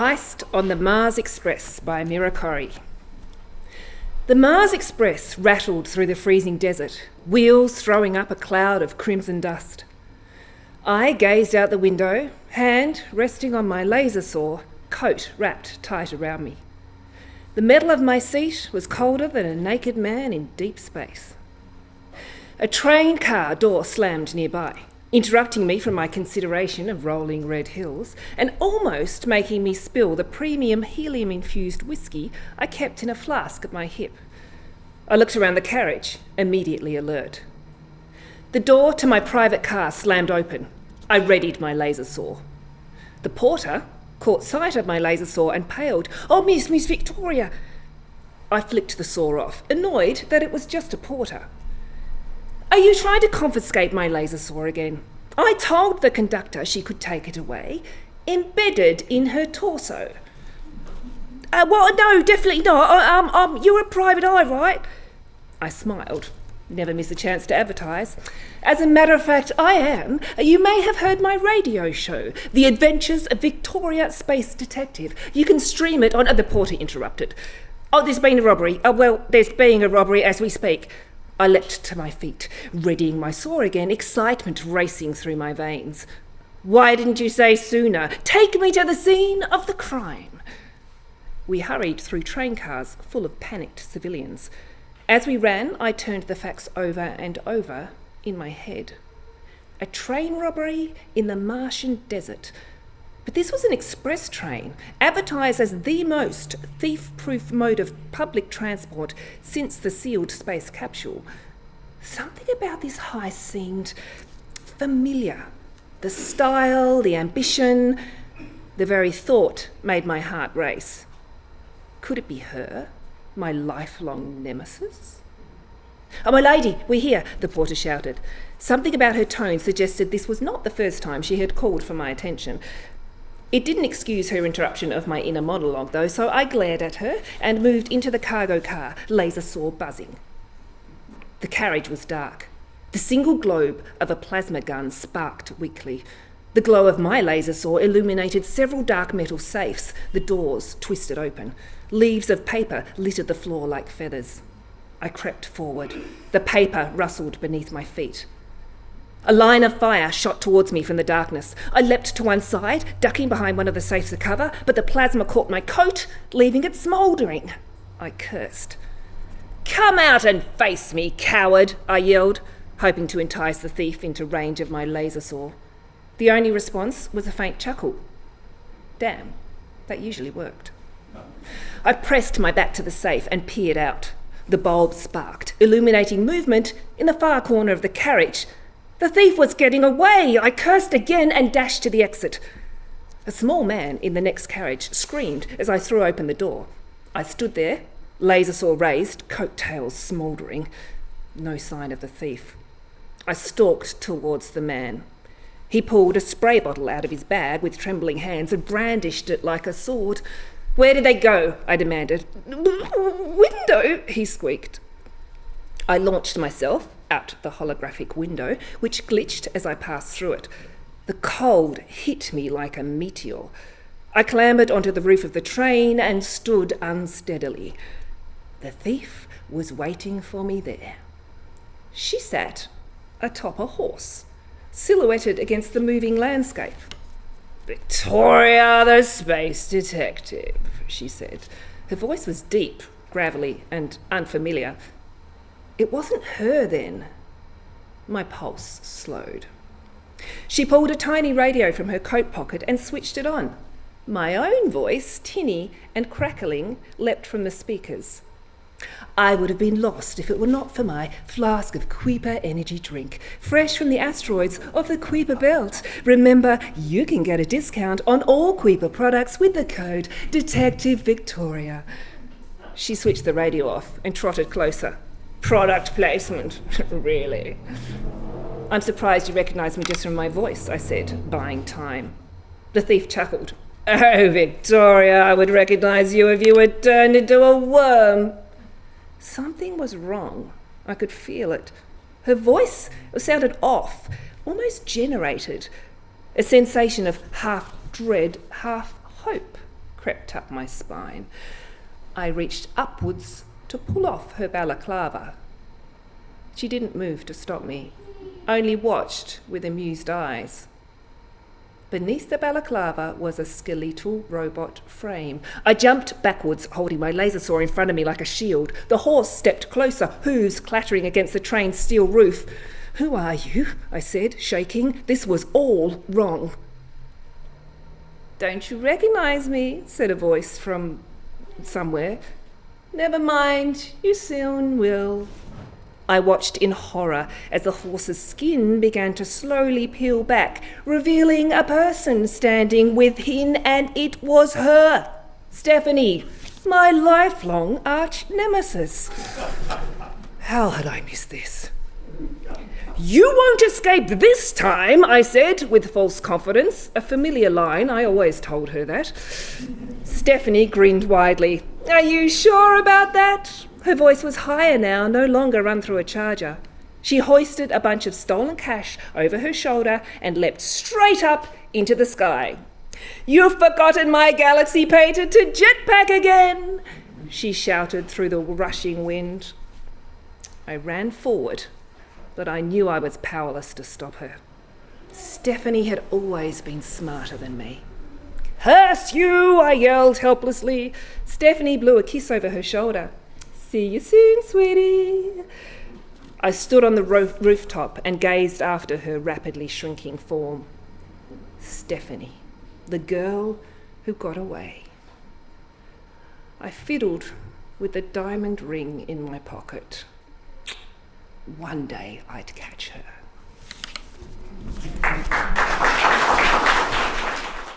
Heist on the Mars Express by Mira Corry. The Mars Express rattled through the freezing desert, wheels throwing up a cloud of crimson dust. I gazed out the window, hand resting on my laser saw, coat wrapped tight around me. The metal of my seat was colder than a naked man in deep space. A train car door slammed nearby, interrupting me from my consideration of rolling red hills and almost making me spill the premium helium-infused whiskey I kept in a flask at my hip. I looked around the carriage, immediately alert. The door to my private car slammed open. I readied my laser saw. The porter caught sight of my laser saw and paled. "Oh, Miss Victoria!" I flicked the saw off, annoyed that it was just a porter. "Are you trying to confiscate my laser saw again? I told the conductor she could take it away, embedded in her torso." Well, no, definitely not. You're a private eye, right?" I smiled. Never miss a chance to advertise. "As a matter of fact, I am. You may have heard my radio show, The Adventures of Victoria Space Detective. You can stream it on..." The porter interrupted. There's been a robbery. There's being a robbery as we speak." I leapt to my feet, readying my saw again, excitement racing through my veins. "Why didn't you say sooner? Take me to the scene of the crime." We hurried through train cars full of panicked civilians. As we ran, I turned the facts over and over in my head. A train robbery in the Martian desert. But this was an express train, advertised as the most thief-proof mode of public transport since the sealed space capsule. Something about this heist seemed familiar. The style, the ambition, the very thought made my heart race. Could it be her, my lifelong nemesis? "Oh, my lady, we're here," the porter shouted. Something about her tone suggested this was not the first time she had called for my attention. It didn't excuse her interruption of my inner monologue, though, so I glared at her and moved into the cargo car, laser saw buzzing. The carriage was dark. The single globe of a plasma gun sparked weakly. The glow of my laser saw illuminated several dark metal safes, the doors twisted open. Leaves of paper littered the floor like feathers. I crept forward. The paper rustled beneath my feet. A line of fire shot towards me from the darkness. I leapt to one side, ducking behind one of the safes to cover, but the plasma caught my coat, leaving it smouldering. I cursed. "Come out and face me, coward!" I yelled, hoping to entice the thief into range of my laser saw. The only response was a faint chuckle. Damn, that usually worked. I pressed my back to the safe and peered out. The bulb sparked, illuminating movement in the far corner of the carriage. The thief was getting away! I cursed again and dashed to the exit. A small man in the next carriage screamed as I threw open the door. I stood there, laser saw raised, coattails smouldering. No sign of the thief. I stalked towards the man. He pulled a spray bottle out of his bag with trembling hands and brandished it like a sword. "Where did they go?" I demanded. "Window," he squeaked. I launched myself out the holographic window, which glitched as I passed through it. The cold hit me like a meteor. I clambered onto the roof of the train and stood unsteadily. The thief was waiting for me there. She sat atop a horse, silhouetted against the moving landscape. "Victoria, the space detective," she said. Her voice was deep, gravelly, and unfamiliar. It wasn't her then. My pulse slowed. She pulled a tiny radio from her coat pocket and switched it on. My own voice, tinny and crackling, leapt from the speakers. "I would have been lost if it were not for my flask of Kuiper energy drink, fresh from the asteroids of the Kuiper belt. Remember, you can get a discount on all Kuiper products with the code Detective Victoria." She switched the radio off and trotted closer. "Product placement, really?" "I'm surprised you recognise me just from my voice," I said, buying time. The thief chuckled. "Oh, Victoria, I would recognise you if you were turned into a worm." Something was wrong. I could feel it. Her voice sounded off, almost generated. A sensation of half dread, half hope crept up my spine. I reached upwards to pull off her balaclava. She didn't move to stop me, only watched with amused eyes. Beneath the balaclava was a skeletal robot frame. I jumped backwards, holding my laser saw in front of me like a shield. The horse stepped closer, hooves clattering against the train's steel roof. "Who are you?" I said, shaking. This was all wrong. "Don't you recognise me?" said a voice from somewhere. "Never mind, you soon will." I watched in horror as the horse's skin began to slowly peel back, revealing a person standing within, and it was her, Stephanie, my lifelong arch-nemesis. How had I missed this? "You won't escape this time," I said with false confidence, a familiar line. I always told her that. Stephanie grinned widely. "Are you sure about that?" Her voice was higher now, no longer run through a charger. She hoisted a bunch of stolen cash over her shoulder and leapt straight up into the sky. "You've forgotten my galaxy-painted to jetpack again," she shouted through the rushing wind. I ran forward, but I knew I was powerless to stop her. Stephanie had always been smarter than me. "Curse you!" I yelled helplessly. Stephanie blew a kiss over her shoulder. "See you soon, sweetie." I stood on the rooftop and gazed after her rapidly shrinking form. Stephanie, the girl who got away. I fiddled with the diamond ring in my pocket. One day I'd catch her.